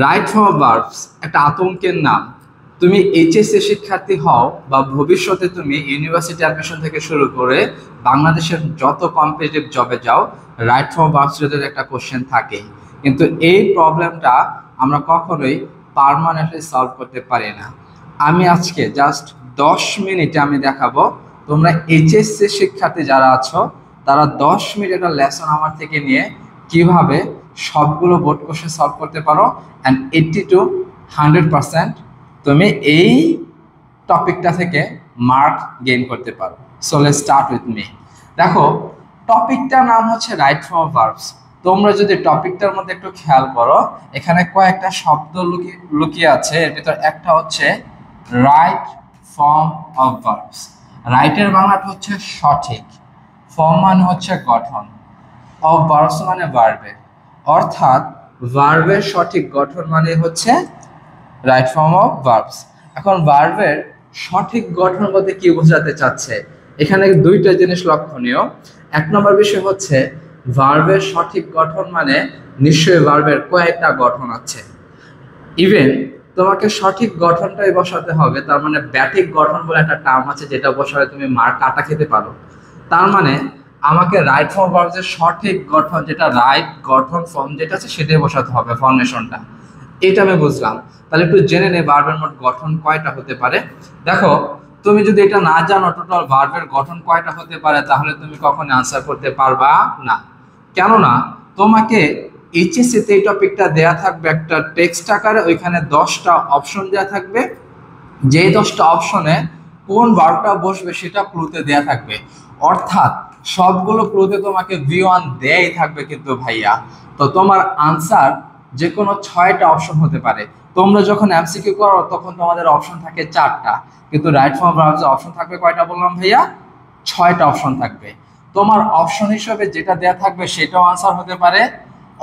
Right form verbs একটা আতঙ্কের নাম। তুমি এইচএসসি শিক্ষার্থী হও বা ভবিষ্যতে তুমি ইউনিভার্সিটি অ্যাডমিশন থেকে শুরু করে বাংলাদেশের যত কম্পিটিটিভ জবে যাও, রাইট ফর্ম ভার্বস রিলেটেড একটা কোশ্চেন থাকেই। কিন্তু এই প্রবলেমটা আমরা কখনোই পার্মানেন্টলি সলভ করতে পারি না। আমি আজকে জাস্ট 10 মিনিটে আমি দেখাবো তোমরা এইচএসসি শিক্ষার্থী যারা আছো তারা 10 মিনিট একটা লেসন আমার থেকে নিয়ে কিভাবে সবগুলো বোর্ড কোশ্চেন সলভ করতে পারো, অ্যান্ড 80 to 100% তুমি এই টপিকটা থেকে মার্ক গেইন করতে পারো। So let's start with me. দেখো, টপিকটার নাম হচ্ছে রাইট ফর্ম ভার্বস। তোমরা যদি টপিকটার মধ্যে একটু খেয়াল করো, এখানে কয়েকটা শব্দ লুকিয়ে আছে। এর ভিতর একটা হচ্ছে রাইট ফর্ম অফ ভার্বস। রাইটের বাংলাটা হচ্ছে সঠিক, ফর্ম মানে হচ্ছে গঠন, অফ ভার্বস মানে ভার্বের, অর্থাৎ ভার্বের সঠিক গঠন মানে হচ্ছে রাইট ফর্ম অফ ভার্বস। এখন ভার্বের সঠিক গঠন বলতে কি বোঝাতে চাচ্ছে, এখানে দুইটা জিনিস লক্ষণীয়। এক নম্বর বিষয় হচ্ছে ভার্বের সঠিক গঠন মানে নিশ্চয়ই ভার্বের কয়েকটা গঠন আছে। ইভেন তোমাকে সঠিক গঠনটাই বসাতে হবে, তার মানে ব্যাটিক গঠন বলে একটা টার্ম আছে যেটা বসালে তুমি মার কাটা খেতে পারো। তার মানে আমাকে রাইট ফর্ম ভার্বসের সঠিক গঠন, যেটা রাইট গঠন ফর্ম যেটা আছে সেটাই বসাতে হবে, ফর্মেশনটা। এটা আমি বুঝলাম। তাহলে একটু জেনে নে ভার্বের মোট গঠন কয়টা হতে পারে। দেখো, তুমি যদি এটা না জানো টোটাল ভার্বের গঠন কয়টা হতে পারে, তাহলে তুমি কখনো আনসার করতে পারবা না। কেননা তোমাকে এইচএসসি তে এই টপিকটা দেয়া থাকবে একটা টেক্সট আকারে, ওইখানে 10টা অপশন দেয়া থাকবে। যে 10টা অপশনে কোন ভার্বটা বসবে সেটা ক্লুতে দেয়া থাকবে, অর্থাৎ সবগুলো ক্লুতে তোমাকে V1 দেয়াই থাকবে কিন্তু ভাইয়া। তো তোমার আনসার যে কোনো 6টা অপশন হতে পারে। তোমরা যখন এমসিকিউ করো তখন তোমাদের অপশন থাকে 4টা, কিন্তু রাইট ফর্ম ভার্বসে অপশন থাকবে কয়টা বললাম ভাইয়া? 6টা অপশন থাকবে। তোমার অপশন হিসেবে যেটা দেয়া থাকবে সেটাও আনসার হতে পারে,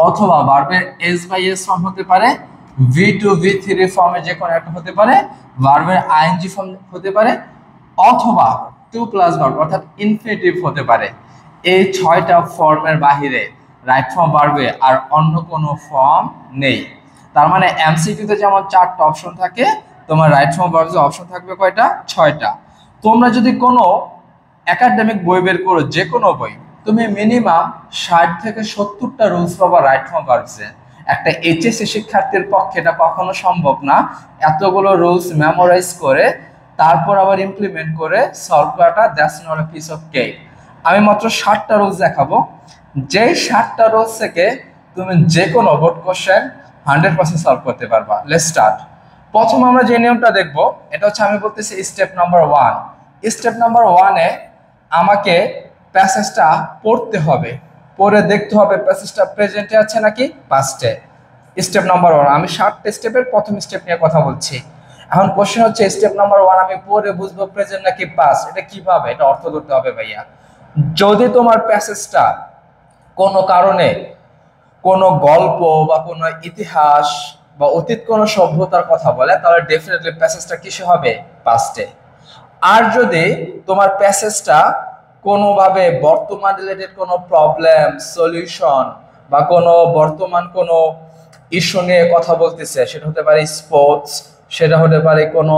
অথবা ভার্বের এস বাই এস ফর্ম হতে পারে, V2 V3 ফর্মে যে কোনো একটা হতে পারে, ভার্বের আইএনজি ফর্ম হতে পারে, অথবা 2+ ভার্ব অর্থাৎ ইনফিনিটিভ হতে পারে। এই 6টা ফর্মের বাহিরে রাইট ফর্ম ভার্বে আর অন্য কোনো ফর্ম নেই। তার মানে এমসিকিউতে যেমন 4টা অপশন থাকে, তোমার রাইট ফর্ম ভার্বে অপশন থাকবে কয়টা? 6টা। তোমরা যদি কোনো একাডেমিক বই বের করো, যে কোনো বই, তুমি মিনিমাম 60 থেকে 70টা রুলস পাবা রাইট ফর্ম ভার্বসে। একটা এইচএসসি শিক্ষার্থীর পক্ষে এটা কখনো সম্ভব না এতগুলো রুলস মেমোরাইজ করে তারপর আবার ইমপ্লিমেন্ট করে সলভ করাটা। That's not a piece of cake. আমি মাত্র 60টা রুলস দেখাবো, যেই 60টা রুলস থেকে তুমি যে কোনো বোর্ড কোশ্চেন 100% সলভ করতে পারবা। Let's start. প্রথম আমরা যে নিয়মটা দেখবো, এটা হচ্ছে আমি বলতেছি স্টেপ নাম্বার 1। স্টেপ নাম্বার 1-এ আমাকে প্যাসেজটা পড়তে হবে, পড়ে দেখতে হবে প্যাসেজটা প্রেজেন্টে আছে নাকি পাস্টে। স্টেপ নাম্বার 1, আমি 60টা স্টেপের প্রথম স্টেপ নিয়ে কথা বলছি। এখন কোশ্চেন হচ্ছে স্টেপ নাম্বার 1 আমি পড়ে বুঝবো প্রেজেন্ট নাকি পাস্ট, এটা কিভাবে? এটা অর্থ ধরতে হবে ভাইয়া। যদি তোমার প্যাসেজটা কোনো কারণে কোনো গল্প বা কোনো ইতিহাস বা অতীত কোনো সভ্যতার কথা বলে, তাহলে ডেফিনেটলি প্যাসেজটা কিসে হবে? পাস্টে। আর যদি তোমার প্যাসেজটা কোনোভাবে বর্তমান রিলেটেড কোনো প্রবলেম সলিউশন বা কোনো বর্তমান কোনো ইস্যু নিয়ে কথা বলতেছে, সেটা হতে পারে স্পোর্টস, সেটা হতে পারে কোনো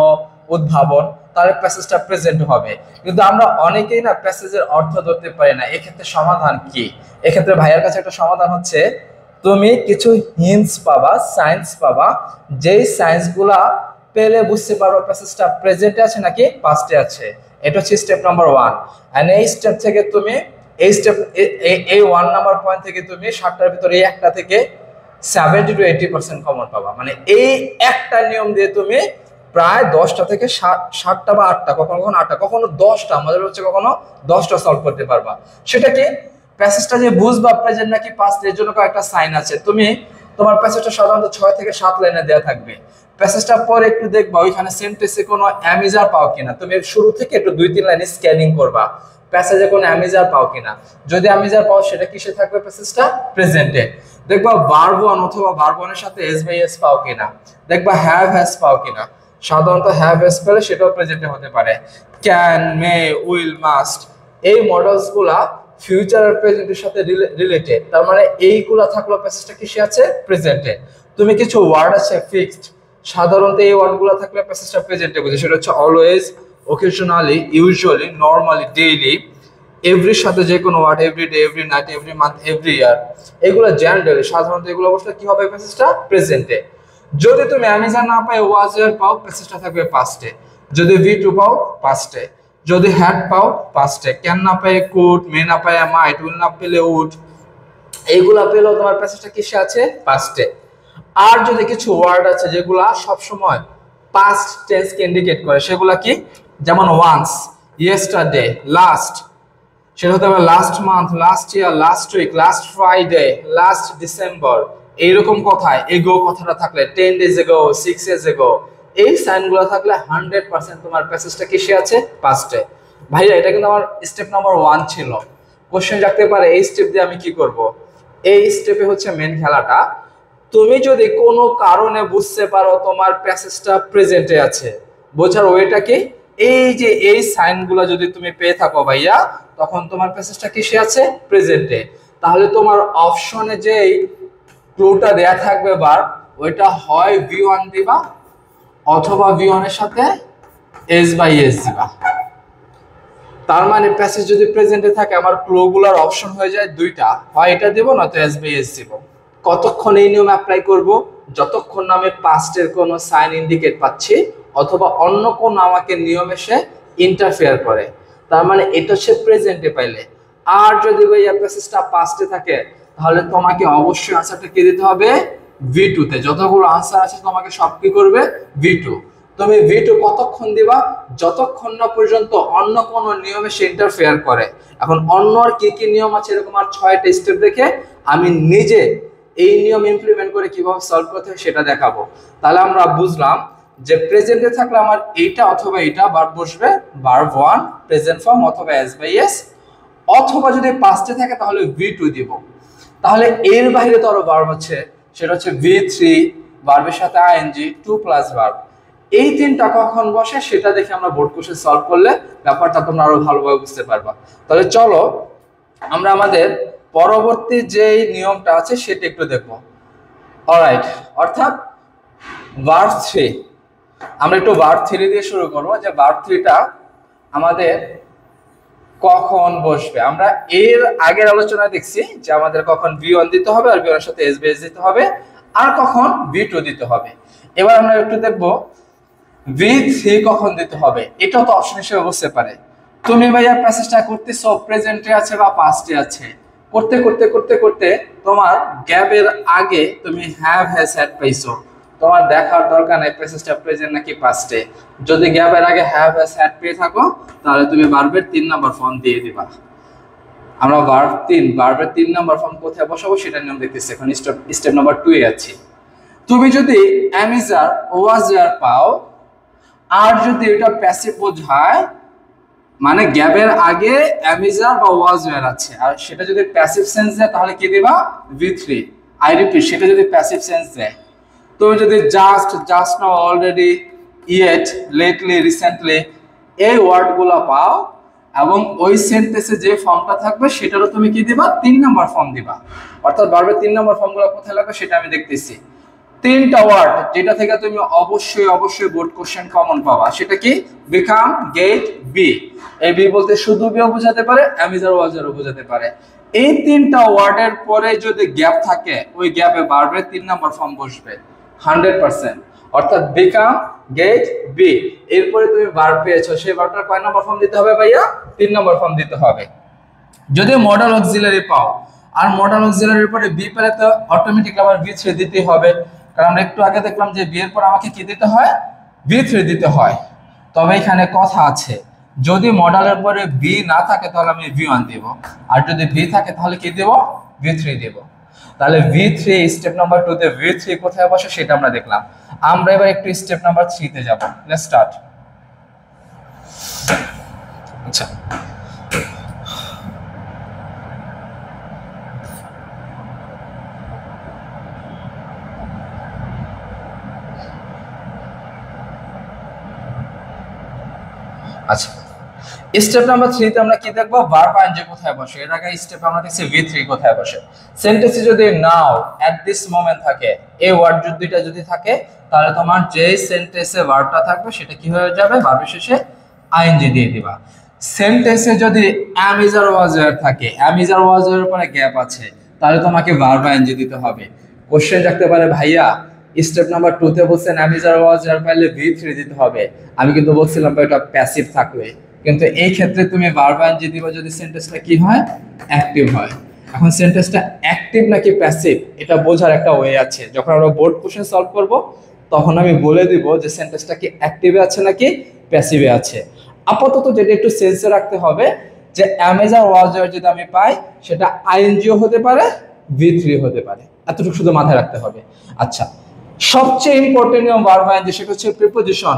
উদ্ভাবন, তাহলে প্যাসেজটা প্রেজেন্ট হবে। কিন্তু আমরা অনেকেই না প্যাসেজের অর্থ ধরতে পারি না। এক্ষেত্রে সমাধান কি? এক্ষেত্রে ভাইয়ার কাছে একটা সমাধান হচ্ছে, তুমি কিছু হিন্টস পাবা, সায়েন্স পাবা, যেই সায়েন্সগুলা পেলে বুঝতে পারবো প্যাসেজটা প্রেজেন্টে আছে নাকি পাস্টে আছে। এটা হচ্ছে স্টেপ নাম্বার 1। এন্ড এই স্টেপ থেকে তুমি এই 1 নাম্বার পয়েন্ট থেকে তুমি 60টার ভিতরে এই একটা থেকে 70 to 80% কমন পাবা। মানে এই একটা নিয়ম দিয়ে তুমি প্রায় 10টা থেকে 7টা বা 8টা, কখনো কখনো 8টা, কখনো 10টা, আমাদের হচ্ছে কখনো 10টা সলভ করতে পারবা। সেটা কি? প্যাসেজটা যে বুঝবা প্রেজেন্ট নাকি পাস্ট, এর জন্য কয়েকটা সাইন আছে। তুমি তোমার প্যাসেজটা সাধারণত 6 থেকে 7 লাইনে দেওয়া থাকবে। প্যাসেজটা পরে একটু দেখবা ওইখানে সেন্টেন্সে কোনো অ্যামিজার পাও কিনা। তুমি শুরু থেকে একটু 2-3 লাইনে স্ক্যানিং করবা প্যাসেজে কোনো অ্যামিজার পাও কিনা। যদি অ্যামিজার পাও সেটা কিসে থাকবে? প্যাসেজটা প্রেজেন্টে। দেখবা ভার্ব 1 অথবা ভার্ব 1 এর সাথে এস বাই এস পাও কিনা। দেখবা হ্যাভ হ্যাজ পাও কিনা। সাধারণত হ্যাভ হ্যাজ পেলে সেটাও প্রেজেন্টে হতে পারে। ক্যান, মে, উইল, মাস্ট, এই মডেলস গুলা ফিউচার আর প্রেজেন্টের সাথে রিলেটেড, তার মানে এইগুলা থাকলো প্যাসেজটা কিসে আছে, প্রেজেন্টে। তুমি কিছু ওয়ার্ড আছে ফিক্সড, সাধারণত এই ওয়ার্ডগুলো থাকলে প্যাসেজটা প্রেজেন্টে বোঝে, সেটা হচ্ছে always, occasionally, usually, normally, daily, এভরির সাথে যে কোনো word, every day, every night, every month, every year, এগুলো জেনারেলি সাধারণত এগুলো অবস্থা কি হবে, প্যাসেজটা প্রেজেন্টে। যদি তুমি অ্যামেজন না পাও, ওয়াজ এর পাও, প্যাসেজটা থাকবে পাস্টে। যদি ভি টু পাও, পাস্টে। যদি হ্যাড পাও, পাস্টে। ক্যান না পায় কুড, মে না পায় মাইট, উইল না পেলে উড, এইগুলা পেলেও তোমার প্যাসেজটা কিসে আছে, পাস্টে। আর যদি কিছু ওয়ার্ড আছে যেগুলা সব সময় পাস্ট টেন্স কে ইন্ডিকেট করে, সেগুলা কি, যেমন ওয়ান্স, ইয়েস্টারডে, লাস্ট, সেটা হতে পারে last month, last year, last week, last Friday, last December, এইরকম কথায় এগো কথাটা থাকলে 10 days ago, 6 years ago, এই সাইনগুলো থাকলে 100% তোমার প্যাসেজটা কিসে আছে, পাস্টে। ভাইয়া এটা কিন্তু আমার স্টেপ নাম্বার 1 ছিল। কোশ্চেন রাখতে পারে এই স্টেপ দিয়ে আমি কি করব। এই স্টেপে হচ্ছে মেন খেলাটা। তুমি যদি কোনো কারণে বুঝতে পারো তোমার প্যাসেজটা প্রেজেন্টে আছে, বোঝার ওয়েটা কি, এই যে এই সাইনগুলো যদি তুমি পেয়ে থাকো ভাইয়া, তখন তোমার প্যাসেজটা কিসে আছে, প্রেজেন্টে। তাহলে তোমার অপশনে যে ক্লুটা দেয়া থাকবে ভার্ব, ওইটা হয় ভি1 দিবা অথবা ভি1 এর সাথে এস বাই এস দিবা। তার মানে প্যাসেজ যদি প্রেজেন্টে থাকে আমার ক্লুগুলোর অপশন হয়ে যায় দুইটা, হয় এটা দেব না তো এস বাই এস দিব। কতক্ষণ এই নিয়ম অ্যাপ্লাই করব, যতক্ষণ না আমি পাস্টের কোনো সাইন ইন্ডিকেট পাচ্ছি অথবা অন্য কোন আমাকে নিয়ম এসে ইন্টারফেয়ার করে। তার মানে এটা হচ্ছে প্রেজেন্টে পাইলে। আর যদি ভাইয়া প্যাসেজটা পাস্টে থাকে, তাহলে তোমাকে অবশ্যই আনসারটা কি দিতে হবে, ভি2 তে। যতগুলো আনসার আছে তোমাকে সব কি করবে, ভি2। তুমি ভি2 কতক্ষণ দিবা, যতক্ষণ না পর্যন্ত অন্য কোন নিয়মে সে ইন্টারফেয়ার করে। এখন অন্য আর কি কি নিয়ম আছে এরকম আর 6টা স্টেপ দেখে আমি নিজে এই নিয়ম ইমপ্লিমেন্ট করে কিভাবে সলভ করতে হয় সেটা দেখাবো। তাহলে আমরা বুঝলাম যে প্রেজেন্টে থাকলে আমার এইটা অথবা এইটা ভার্ব বসবে, ভার্ব 1 প্রেজেন্ট ফর্ম অথবা এস বাই এস, অথবা যদি পাস্টে থাকে তাহলে ভি2 দিব। তাহলে এর বাইরে তো আরো ভার্ব আছে, সেটা হচ্ছে ভি3, ভার্বের সাথে আইএনজি, 2 প্লাস ভার্ব। এই তিনটা কখন বসে সেটা দেখে আমরা বোর্ড কোশ্চেন সলভ করলে ব্যাপারটা তোমরা আরো ভালোভাবে বুঝতে পারবা। তাহলে চলো আমরা আমাদের পরবর্তী যে নিয়মটা আছে সেটা একটু দেখবো। অলরাইট, অর্থাৎ ভার্ব 3। আমরা একটু ভার্ব 3 দিয়ে শুরু করবো, যে ভার্ব 3টা আমাদের কখন বসবে। আমরা এর আগের আলোচনায় দেখছি যে আমাদের কখন ভি1 দিতে হবে আর ভি1 এর সাথে এস বেস দিতে হবে, আর কখন ভি2 দিতে হবে। এবার আমরা একটু দেখবো ভি3 কখন দিতে হবে। এটাও তো অপশন হিসেবে বসতে পারে। তুমি ভাইয়া প্যাসেজটা করতেছো প্রেজেন্টে আছে বা পাস্টে আছে, করতে করতে করতে করতে তোমার গ্যাপের আগে তুমি হ্যাভ হ্যাজ হ্যাড পাইছো, তোমার দেখার দরকার নাই প্যাসেজটা প্রেজেন্ট নাকি পাস্টে। যদি গ্যাপের আগে হ্যাভ হ্যাজ হ্যাড পেয়ে থাকো তাহলে তুমি ভার্বের 3 নাম্বার ফর্ম দিয়ে দিবা। আমরা ভার্বের 3 নাম্বার ফর্ম কোথায় বসাবো সেটা নিয়ম দেখতেছি। এখন স্টেপ নাম্বার 2 এ আছি। তুমি যদি অ্যামিজার ওয়াজার পাও আর যদি এটা প্যাসিভ বোঝায়, মানে গ্যাপের আগে অ্যামিজার বা ওয়াজার আছে আর সেটা যদি প্যাসিভ সেন্স দেয় তাহলে কি দিবা, ভি3। আই রিপিট, সেটা যদি প্যাসিভ সেন্স দেয়। তুমি যদি just now, already, yet, lately, recently এই ওয়ার্ডগুলো পাও এবং ওই সেন্টেন্সে যে ফর্মটা থাকবে সেটারও তুমি কি দিবা, 3 নাম্বার ফর্ম দিবা। অর্থাৎ ভার্বের 3 নাম্বার ফর্মগুলো কোথায় লাগবে সেটা আমি দেখতেছি। 3টা ওয়ার্ড যেটা থেকে তুমি অবশ্যই বোর্ড কোশ্চেন কমন পাবা, সেটা কি, বিকাম, গেট, বি। এই বি বলতে শুধু বিও বোঝাতে পারে, অ্যামিজার ওয়াজারও বোঝাতে পারে। এই 3টা ওয়ার্ডের পরে যদি গ্যাপ থাকে ওই গ্যাপে ভার্বের 3 নাম্বার ফর্ম বসবে 100%। অর্থাৎ বিকাম, গেট, বি, এরপরে তুমি ভার্ব পেয়েছো, সেই ভার্বটার কয় নাম্বার ফর্ম দিতে হবে ভাইয়া, 3 নাম্বার ফর্ম দিতে হবে। যদি মডাল অক্সিলারি পাও আর মডাল অক্সিলারির পরে বি পেলে তো অটোমেটিক আবার ভি3 দিতেই হবে, কারণ আমরা একটু আগে দেখলাম যে বি এর পর আমাকে কি দিতে হয়, ভি3 দিতে হয়। তবে এখানে কথা আছে, যদি মডালের পরে বি না থাকে তাহলে আমি ভি1 দেব, আর যদি ভি থাকে তাহলে কি দেব, ভি3 দেব। তাহলে ভি3 স্টেপ নাম্বার 2 তে ভি3 কোথায় বসে সেটা আমরা দেখলাম। আমরা এবার একটু স্টেপ নাম্বার 3 তে যাব। Let's start. আচ্ছা, আচ্ছা স্টেপ নাম্বার 3 তে আমরা কি দেখব, ভার্ব আইএনজি কোথায় বসে। এর আগে স্টেপ আমরা দেখছি V3 কোথায় বসে। সেন্টেন্সে যদি নাও এট দিস মোমেন্ট থাকে, এই ওয়ার্ড দুইটা যদি থাকে, তাহলে তোমার যে সেন্টেন্সে ভার্বটা থাকবে সেটা কি হয়ে যাবে, ভার্বের শেষে আইএনজি দিয়ে দিবা। সেন্টেন্সে যদি am is or was were থাকে, am is or was were এর পরে গ্যাপ আছে, তাহলে তোমাকে ভার্ব আইএনজি দিতে হবে। কোশ্চেন রাখতে পারে, ভাইয়া স্টেপ নাম্বার 2 তে বলছেন am is or was were পাইলে V3 দিতে হবে। আমি কিন্তু বলছিলাম এটা প্যাসিভ থাকবে, কিন্তু এই ক্ষেত্রে তুমি ভার্ব আইএনজি দিবা যদি সেন্টেন্সটা কি হয়, অ্যাক্টিভ হয়। এখন সেন্টেন্সটা অ্যাক্টিভ নাকি প্যাসিভ এটা বোঝার একটা ওয়ে আছে। যখন আমরা বোর্ড কোশ্চেন সলভ করব তখন আমি বলে দিব যে সেন্টেন্সটা কি অ্যাক্টিভে আছে নাকি প্যাসিভে আছে। আপাতত যেটা একটু সেন্সে রাখতে হবে যে am is or was were যদি আমি পাই সেটা আইএনজিও হতে পারে, V3 হতে পারে, এতটুকু শুধু মাথায় রাখতে হবে। আচ্ছা, সবচেয়ে ইম্পর্টেন্ট নিয়ম ভার্ব আইএনজি, সেটা হচ্ছে প্রিপোজিশন।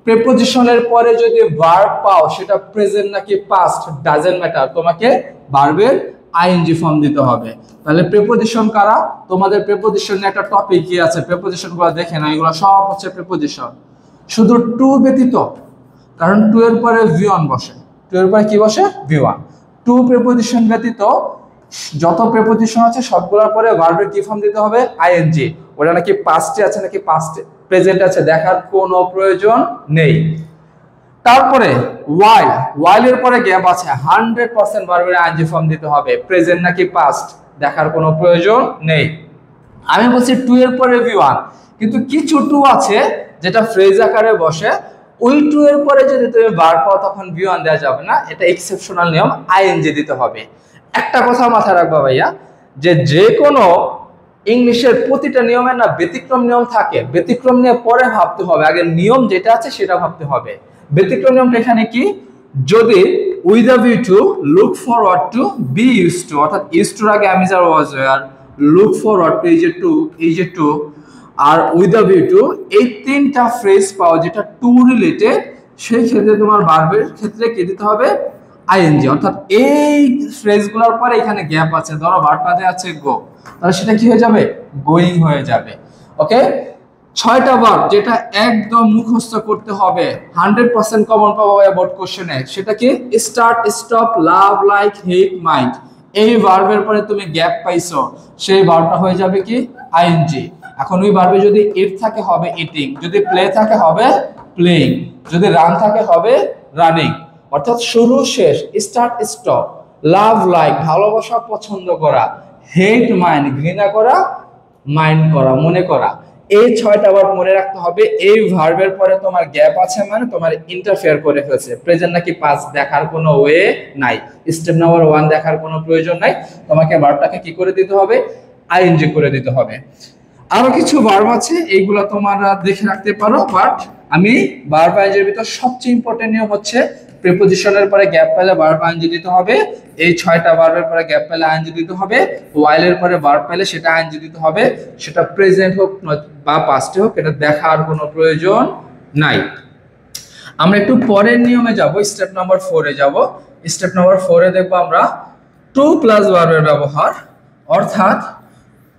প্রিপোজিশনের পরে যদি ভার্ব পাও সেটা প্রেজেন্ট নাকি পাস্ট ডাজন্ট ম্যাটার, তোমাকে ভার্বের আইএনজি ফর্ম দিতে হবে। তাহলে প্রিপোজিশন কারা, তোমাদের প্রিপোজিশন নিয়ে একটা টপিক কি আছে, প্রিপোজিশনগুলো দেখে না, এগুলো সব হচ্ছে প্রিপোজিশন, শুধু টু ব্যতীত, কারণ টু এর পরে V1 বসে, টু এর পরে কি বসে, V1। টু প্রিপোজিশন ব্যতীত যত প্রিপোজিশন আছে সবগুলোর পরে ভার্বের কি ফর্ম দিতে হবে, আইএনজি। ওটা নাকি পাস্টে আছে নাকি পাস্ট প্রেজেন্ট আছে দেখার কোনো প্রয়োজন নেই। তারপরে ওয়াইল এর পরে গ্যাপ আছে, 100% ভার্বের আইএনজি ফর্ম দিতে হবে, প্রেজেন্ট নাকি পাস্ট দেখার কোনো প্রয়োজন নেই। আমি বলছি টু এর পরে V1, কিন্তু কিছু টু আছে যেটা ফ্রেজ আকারে বসে, ওই টু এর পরে যদি তুমি ভার্ব পাও তখন V1 দেওয়া যাবে না, এটা এক্সেপশনাল নিয়ম, আইএনজি দিতে হবে। একটা কথা মাথায় রাখবা ভাইয়া, যে কোনো ইংলিশের প্রতিটা নিয়মের না ব্যতিক্রম নিয়ম থাকে, ব্যতিক্রম নিয়ে পরে ভাবতে হবে, আগে নিয়ম যেটা আছে সেটা ভাবতে হবে। ব্যতিক্রম নিয়মটা এখানে কি, যদি with a view to look forward to be use to, অর্থাৎ ইউজ টুর আগে am is or was were, look forward to এই যে টু আর উইথ আ ভিউ টু, এই তিনটা ফ্রেজ পাও যেটা টু রিলেটেড, সেই ক্ষেত্রে তোমার ভার্বের ক্ষেত্রে কি দিতে হবে, আইএনজি। অর্থাৎ এই ফ্রেজগুলোর পরে এখানে গ্যাপ আছে, ধরো ভার্বটাতে আছে গো, তাহলে সেটা কি হয়ে যাবে, গোয়িং হয়ে যাবে। ওকে, 6টা ভার্ব যেটা একদম মুখস্থ করতে হবে, 100% কমন পাবো বোর্ড কোশ্চেনে, সেটা কি, স্টার্ট, স্টপ, লাভ, লাইক, হেট, মাইন্ড। এই ভার্বের পরে তুমি গ্যাপ পাইছো, সেই ভার্বটা হয়ে যাবে কি, আইএনজি। এখন ওই ভার্বে যদি ইট থাকে হবে ইটিং, যদি প্লে থাকে হবে প্লেইং, যদি রান থাকে হবে রানিং। অর্থাৎ শুরু শেষ, স্টার্ট স্টপ, লাভ লাইক ভালোবাসা পছন্দ করা, হেট মাইন্ড ঘৃণা করা, মাইন্ড করা মনে করা। এই 6টা ভার্ব মনে রাখতে হবে। এই ভার্বের পরে তোমার গ্যাপ আছে মানে তোমার ইন্টারফেয়ার করে ফেলছে, প্রেজেন্ট নাকি পাস্ট দেখার কোনো ওয়ে নাই, স্টেপ নাম্বার 1 দেখার কোনো প্রয়োজন নাই, তোমাকে ভার্বটাকে কি করে দিতে হবে, আইএনজি করে দিতে হবে। আরো কিছু ভার্ব আছে, এইগুলো তোমরা দেখে রাখতে পারো, বাট আমি ভার্ব আইএনজির ভিতর সবচেয়ে ইম্পর্টেন্ট নিয়ম হচ্ছে প্রিপোজিশনের পরে গ্যাপ পেলে ভার্ব আইএনজি দিতে হবে, এই 6টা ভার্বের পরে গ্যাপ পেলে আইএনজি দিতে হবে, ওয়াইল এর পরে ভার্ব পেলে সেটা আইএনজি দিতে হবে, সেটা প্রেজেন্ট হোক বা পাস্টে হোক, এটা দেখার কোনো প্রয়োজন নাই। আমরা একটু পরের নিয়মে যাব, স্টেপ নাম্বার 4 এ যাব। স্টেপ নাম্বার 4 এ দেখব আমরা টু প্লাস ভার্বের ব্যবহার, অর্থাৎ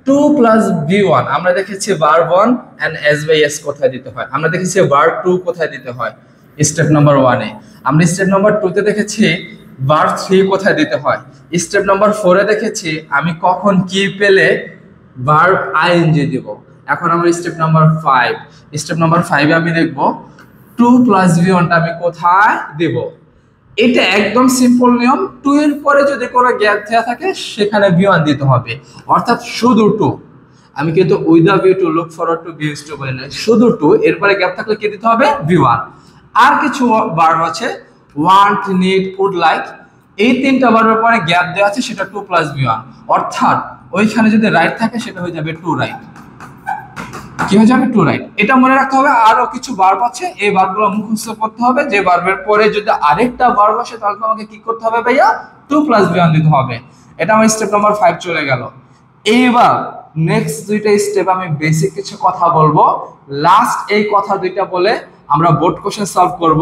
টু প্লাস V1। আমরা দেখেছি verb 1 and S by S কোথায় দিতে হয়, আমরা দেখেছি ভার্ব 2 কোথায় দিতে হয় স্টেপ নাম্বার 1 এ, আমরা স্টেপ নাম্বার 2 তে দেখেছি ভার্ব 3 কোথায় দিতে হয়, স্টেপ নাম্বার 4 এ দেখেছি আমি কখন কি পেলে ভার্ব আইএনজি দিব। এখন আমরা স্টেপ নাম্বার 5, স্টেপ নাম্বার 5 এ আমি দেখব টু প্লাস V1 টা আমি কোথায় দেব। এটা একদম সিম্পল নিয়ম, টু এর পরে যদি কোনো গ্যাপ দেওয়া থাকে সেখানে V1 দিতে হবে, অর্থাৎ শুধু টু। আমি কিন্তু with a view to look forward to be used to বলি না, শুধু টু এরপরে গ্যাপ থাকলে কি দিতে হবে, V1। আর কিছু ভার্ব আছে, ওয়ান্ট, নিড, উড, লাইক, এই 3টা ভার্বের পরে গ্যাপ দেওয়া আছে, সেটা টু প্লাস V1, অর্থাৎ ওইখানে যদি রাইট থাকে সেটা হয়ে যাবে টু রাইট, কি হয়ে যাবে, টু রাইট। এটা মনে রাখতে হবে। আরো কিছু ভার্ব আছে, এই ভার্বগুলো মুখস্থ করতে হবে, যে ভার্বের পরে যদি আরেকটা ভার্ব আসে তাহলে তোমাকে কি করতে হবে ভাইয়া, টু প্লাস V1 দিতে হবে। এটা আমার স্টেপ নাম্বার 5 চলে গেল। এইবার নেক্সট দুইটা স্টেপ আমি বেসিক কিছু কথা বলবো, লাস্ট এই কথা দুইটা বলে আমরা বোর্ড কোশ্চেন সলভ করব।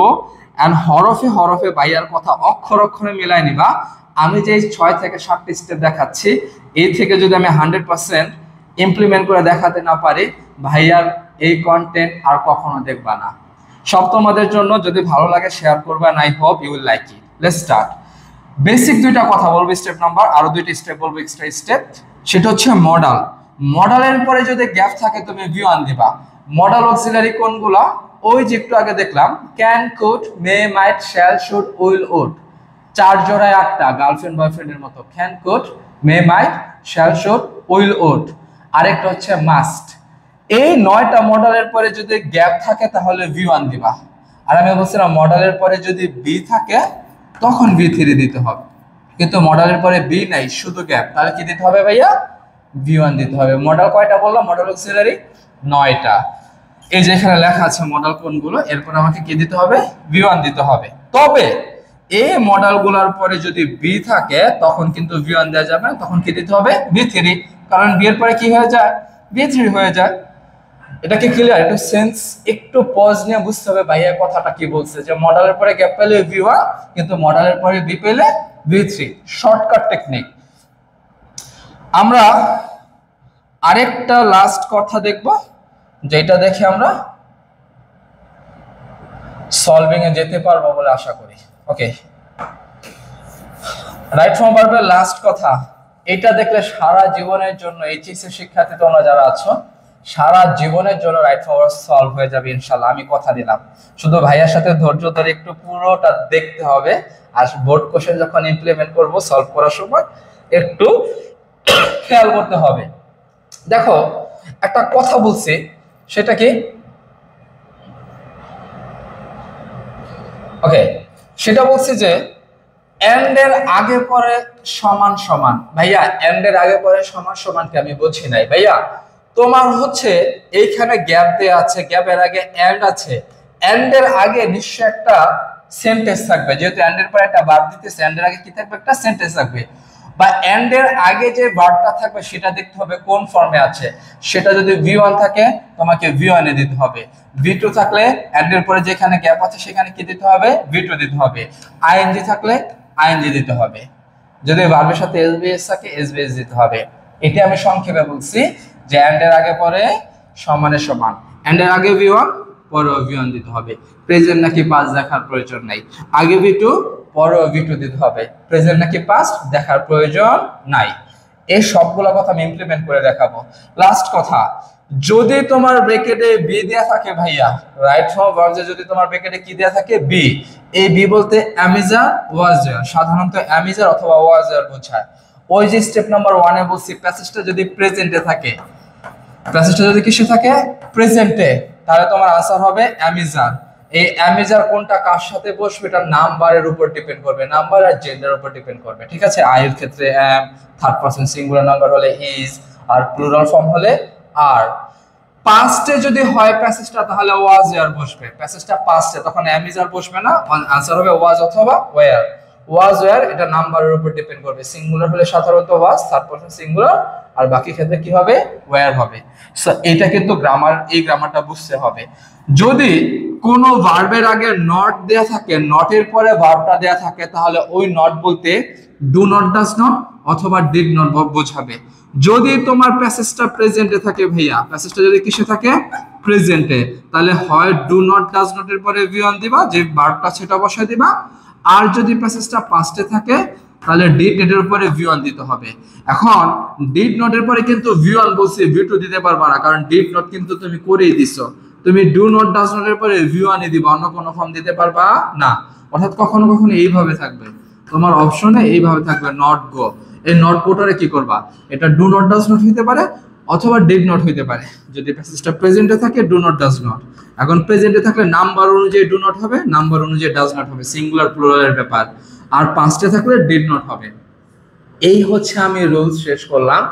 এন্ড হরফে হরফে ভাইয়ার কথা অক্ষর অক্ষরে মিলাই নিবা। আমি যে 6 থেকে 7টি স্টেপ দেখাচ্ছি, এই থেকে যদি আমি 100% ইমপ্লিমেন্ট করে দেখাতে না পারি, ভাইয়ার এই কন্টেন্ট আর কখনো দেখবা না। সব তোমাদের জন্য, যদি ভালো লাগে শেয়ার করবা, I hope you will like it. Let's start. Basic দুইটা কথা বলবো স্টেপ নাম্বার, আরো দুইটা স্টেপ বলবো এক্সট্রা স্টেপ। সেটা হচ্ছে মডাল। মডালের পরে যদি গ্যাপ থাকে তুমি V1 দিবা। মডাল অক্সিলারি কোনগুলা? ওই যে একটু আগে দেখলাম, can, could, may, might, shall, should, will, would. 4 জোড়ায় 8টা, গার্লফ্রেন্ড বয়ফ্রেন্ডের মতো। Can, could, may, might, shall, should, will, would. আরেকটা হচ্ছে মাস্ট। এই 9টা মডালের পরে যদি গ্যাপ থাকে তাহলে V1 দিবা। আর আমি বলছিলাম মডালের পরে যদি বি থাকে তখন V3 দিতে হবে, কিন্তু মডালের পরে বি নাই, শুধু গ্যাপ, তাহলে কি দিতে হবে ভাইয়া? V1 দিতে হবে। মডাল কয়টা বললাম? মডাল অক্সিলারি 9টা। এই যে এখানে লেখা আছে মডাল কোনগুলো, এরপর আমাকে কি দিতে হবে? V1 দিতে হবে। তবে এই মডালগুলোর পরে যদি বি থাকে তখন কিন্তু V1 দেওয়া যাবে না, তখন কি দিতে হবে? V3, কারণ বি এর পরে কি হয়ে যায়? V3 হয়ে যায়। এটা কি ক্লিয়ার? একটু সেন্স, একটু পজ নিয়ে বুঝতে হবে ভাইয়া কথাটা কি বলছে, যে মডালের পরে গ্যাপ পেলে V1, কিন্তু মডালের পরে বি পেলে V3। Shortcut technique. আমরা আরেকটা লাস্ট কথা দেখব, যেটা দেখে আমরা সলভিং এ যেতে পারবো বলে আশা করি। ওকে, রাইট ফর্ম ভার্বের লাস্ট কথা, এটা দেখলে সারা জীবনের জন্য এইচএসসি শিক্ষার্থী তোমরা যারা আছো, সারা জীবনের জন্য রাইট ফর্ম ভার্ব সলভ হয়ে যাবে ইনশাআল্লাহ, আমি কথা দিলাম। শুধু ভাইয়ার সাথে ধৈর্য ধরে একটু পুরোটা দেখতে হবে, আর বোর্ড কোশ্চেন যখন ইমপ্লিমেন্ট করব, সলভ করার সময় একটু খেয়াল করতে হবে। দেখো একটা কথা বলছি, সেটা কি? ওকে, সেটা বলছি যে এন্ড এর আগে পরে সমান সমান। ভাইয়া এন্ড এর আগে পরে সমান সমান কি আমি বলছি নাই ভাইয়া, তোমার হচ্ছে এইখানে গ্যাপ দেয়া আছে, গ্যাপের আগে এন্ড আছে, এন্ড এর আগে নিশ্চয় একটা সেন্টেন্স থাকবে, যেহেতু এন্ড এর পরে একটা ভার্ব দিতেছে, এন্ড এর আগে কি থাকবে? একটা সেন্টেন্স থাকবে। বা এন্ড এর আগে যে ভার্বটা থাকবে সেটা দেখতে হবে কোন ফর্মে আছে। সেটা যদি V1 থাকে তোমাকে V1 এ দিতে হবে। V2 থাকলে এন্ড এর পরে যেখানে গ্যাপ আছে সেখানে কি দিতে হবে? V2 দিতে হবে। আইএনজি থাকলে আইএনজি দিতে হবে। যদি ভার্বের সাথে এসবিএস থাকে এসবিএস দিতে হবে। এটা আমি সংক্ষেপে বলছি যে এন্ড এর আগে পরে সমানের সমান, এন্ড এর আগে V1 পরে V1 দিতে হবে। প্রেজেন্ট নাকি পাস্ট দেখার প্রয়োজন নাই, আগে V2 পরে V2 দিতে হবে। প্রেজেন্ট নাকি পাস্ট দেখার প্রয়োজন নাই। এই সবগুলো কথা আমি ইমপ্লিমেন্ট করে দেখাবো। লাস্ট কথা, যদি তোমার ব্র্যাকেটে বি দেয়া থাকে ভাইয়া, রাইট ফর্ম ভার্বে যদি তোমার ব্র্যাকেটে কি দেয়া থাকে? বি। এই বি বলতে অ্যামিজার, ওয়াজ দেয়ার, সাধারণত অ্যামিজার অথবা ওয়াজ দেয়ার বোঝায়। ওই যে স্টেপ নাম্বার 1 এ বলছি প্যাসেজটা যদি প্রেজেন্টে থাকে, প্যাসেজটা যদি কিসে থাকে? প্রেজেন্টে, তাহলে তোমার আনসার হবে অ্যামিজার। এই অ্যামিজার কোনটা কার সাথে বসবে এটা নাম্বারের উপর ডিপেন্ড করবে, নাম্বার আর জেন্ডার উপর ডিপেন্ড করবে। ঠিক আছে, আই এর ক্ষেত্রে অ্যাম, থার্ড পারসন সিঙ্গুলার নাম্বার হলে ইজ, আর প্লুরাল ফর্ম হলে আর। পাস্টে যদি হয় প্যাসেজটা তাহলে ওয়াজ ওয়্যার বসবে, প্যাসেজটা পাস্টে তখন অ্যামিজার বসবে না, আনসার হবে ওয়াজ অথবা ওয়্যার। ওয়াজ ওয়্যার এটা নাম্বারের উপর ডিপেন্ড করবে, সিঙ্গুলার হলে সাধারণত ওয়াজ, থার্ড পারসন সিঙ্গুলার, আর বাকি ক্ষেত্রে কি হবে? ওয়্যার হবে। সো এটা কিন্তু গ্রামার, এই গ্রামারটা বুঝতে হবে। যদি কোনো ভার্বের আগে নট দেয়া থাকে, নটের পরে ভার্বটা দেয়া থাকে, তাহলে ওই নট বলতে ডু নট, ডাজ নট অথবা ডিড নট বোঝাবে। যদি তোমার প্যাসেজটা প্রেজেন্টে থাকে ভাইয়া, প্যাসেজটা যদি কিসে থাকে? প্রেজেন্টে, তাহলে হয় ডু নট, ডাজ নট এর পরে V1 দিবা, যে ভার্বটা সেটা বসায় দিবা। আর যদি প্যাসেজটা পাস্টে থাকে তাহলে ডিড নট এর উপরে V1 দিতে হবে। এখন ডিড নট এর পরে কিন্তু V1 বলছি, V2 দিতে পারবা না, কারণ ডিড নট কিন্তু তুমি করেই দিছো। তুমি ডু নট, ডাজ নট এর পরে V1 এ দিবা, অন্য কোনো ফর্ম দিতে পারবা না। অর্থাৎ কখনো কখনো এইভাবে থাকবে, তোমার অপশনে এইভাবে থাকবে নট গো। এই নট গোটারে কি করবা? এটা ডু নট, ডাজ নট হইতে পারে অথবা ডিড নট হইতে পারে। যদি প্যাসেজটা প্রেজেন্টে থাকে ডু নট, ডাজ নট। এখন প্রেজেন্টে থাকলে নাম্বার অনুযায়ী ডু নট হবে, নাম্বার অনুযায়ী ডাজ নট হবে, সিঙ্গুলার প্লুরালের ব্যাপার। আর পাঁচটে থাকলে ডিড নট হবে। এই হচ্ছে আমি রুলস শেষ করলাম।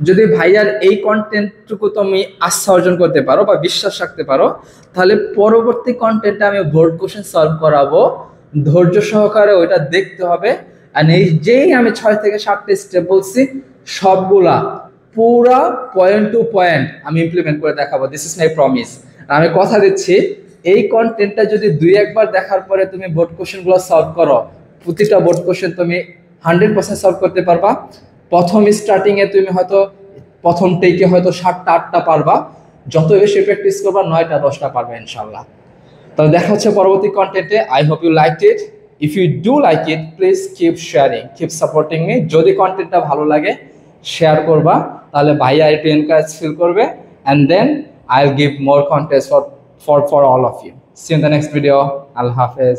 যদি ভাইয়ার এই কন্টেন্টটুকু তুমি আস্থা অর্জন করতে পারো বা বিশ্বাস রাখতে পারো, তাহলে পরবর্তী কন্টেন্টে আমি বোর্ড কোশ্চেন সলভ করাবো। ধৈর্য সহকারে ওইটা দেখতে হবে। আর এই যেই আমি 6 থেকে 7টা স্টেপ বলছি, সবগুলা পুরা পয়েন্ট টু পয়েন্ট আমি ইমপ্লিমেন্ট করে দেখাবো। This is my promise. আমি কথা দিচ্ছি, এই কন্টেন্টটা যদি 2-1 বার দেখার পরে তুমি বোর্ড কোশ্চেনগুলো সলভ করো, প্রতিটা বোর্ড কোশ্চেন তুমি 100% সলভ করতে পারবা। প্রথম স্টার্টিং এ তুমি হয়তো প্রথম টেকে হয়তো 7টা 8টা পারবা, যত বেশি প্র্যাকটিস করবা 9টা 10টা পারবে ইনশাআল্লাহ। তাহলে দেখা হচ্ছে পরবর্তী কন্টেন্টে। I hope you liked it. If you do like it please keep sharing, keep supporting me. যদি কন্টেন্টটা ভালো লাগে শেয়ার করবা, তাহলে ভাইয়া একটু এনকারেজ ফিল করবে, and then I will give more content for all of you. See you in the next video. Allah Hafiz.